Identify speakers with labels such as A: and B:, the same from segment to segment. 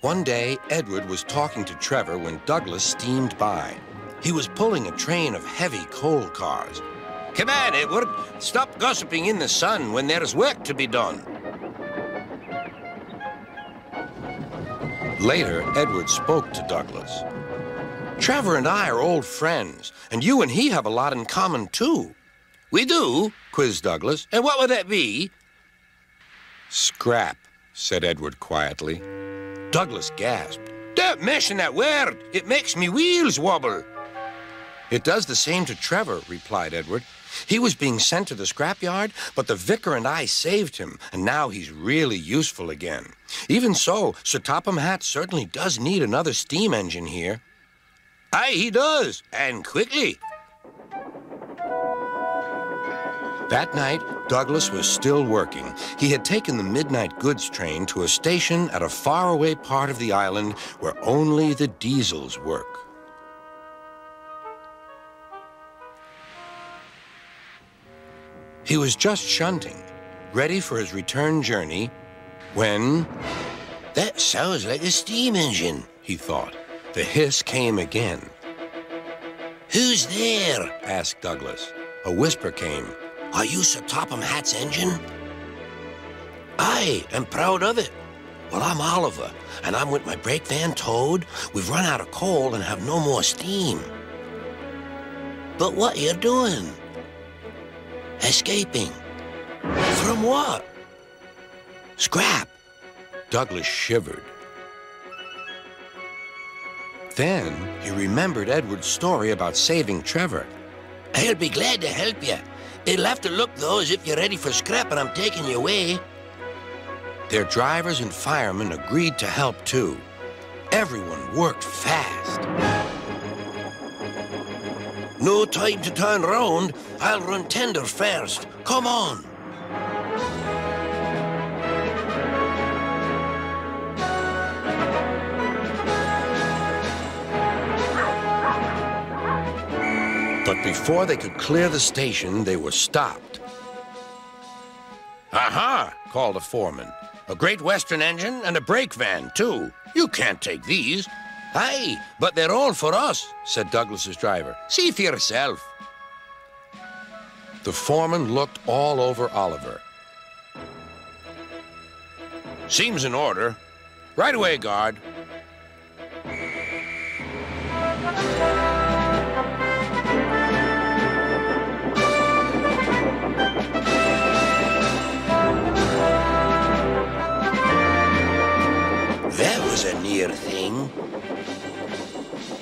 A: One day, Edward was talking to Trevor when Douglas steamed by. He was pulling a train of heavy coal cars. "Come on, Edward. Stop gossiping in the sun when there's work to be done." Later, Edward spoke to Douglas. "Trevor and I are old friends, and you and he have a lot in common, too." "We do?" quizzed Douglas. "And what would that be?" "Scrap," said Edward quietly. Douglas gasped. "Don't mention that word. It makes me wheels wobble." "It does the same to Trevor," replied Edward. "He was being sent to the scrapyard, but the vicar and I saved him, and now he's really useful again. Even so, Sir Topham Hatt certainly does need another steam engine here." "Aye, he does, and quickly." That night, Douglas was still working. He had taken the midnight goods train to a station at a faraway part of the island where only the diesels work. He was just shunting, ready for his return journey, when... "That sounds like a steam engine," he thought. The hiss came again. "Who's there?" asked Douglas. A whisper came. "Are you Sir Topham Hatt's engine?" "Aye, and proud of it. Well, I'm Oliver, and I'm with my brake van Toad. We've run out of coal and have no more steam." "But what are you doing?" "Escaping." "From what?" "Scrap." Douglas shivered. Then he remembered Edward's story about saving Trevor. "I'll be glad to help you. It'll have to look, though, as if you're ready for scrap and I'm taking you away." Their drivers and firemen agreed to help, too. Everyone worked fast. "No time to turn round. I'll run tender first. Come on." But before they could clear the station, they were stopped. "Aha!" called a foreman. "A Great Western engine and a brake van, too. You can't take these." "Aye, but they're all for us," said Douglas's driver. "See for yourself." The foreman looked all over Oliver. "Seems in order. Right away, guard." "That was a near thing."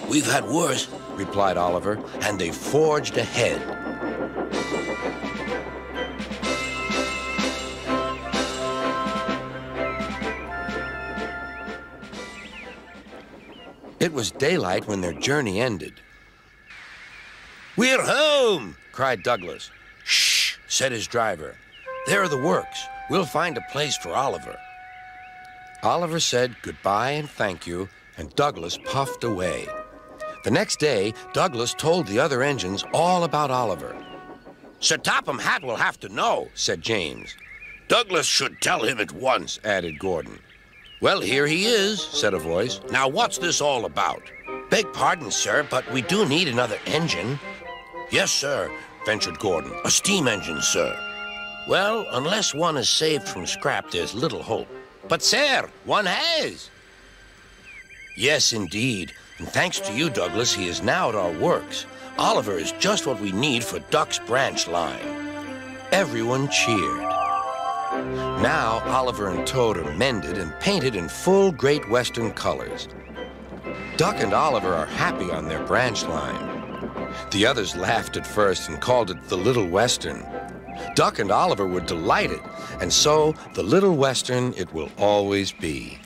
A: "We've had worse," replied Oliver, and they forged ahead. It was daylight when their journey ended. "We're home!" cried Douglas. "Shh!" said his driver. "There are the works. We'll find a place for Oliver." Oliver said goodbye and thank you, and Douglas puffed away. The next day, Douglas told the other engines all about Oliver. "Sir Topham Hatt will have to know," said James. "Douglas should tell him at once," added Gordon. "Well, here he is," said a voice. "Now, what's this all about?" "Beg pardon, sir, but we do need another engine." "Yes, sir," ventured Gordon. "A steam engine, sir." "Well, unless one is saved from scrap, there's little hope." "But, sir, one has." "Yes, indeed. And thanks to you, Douglas, he is now at our works. Oliver is just what we need for Duck's branch line." Everyone cheered. Now, Oliver and Toad are mended and painted in full Great Western colors. Duck and Oliver are happy on their branch line. The others laughed at first and called it the Little Western. Duck and Oliver were delighted, and so the Little Western it will always be.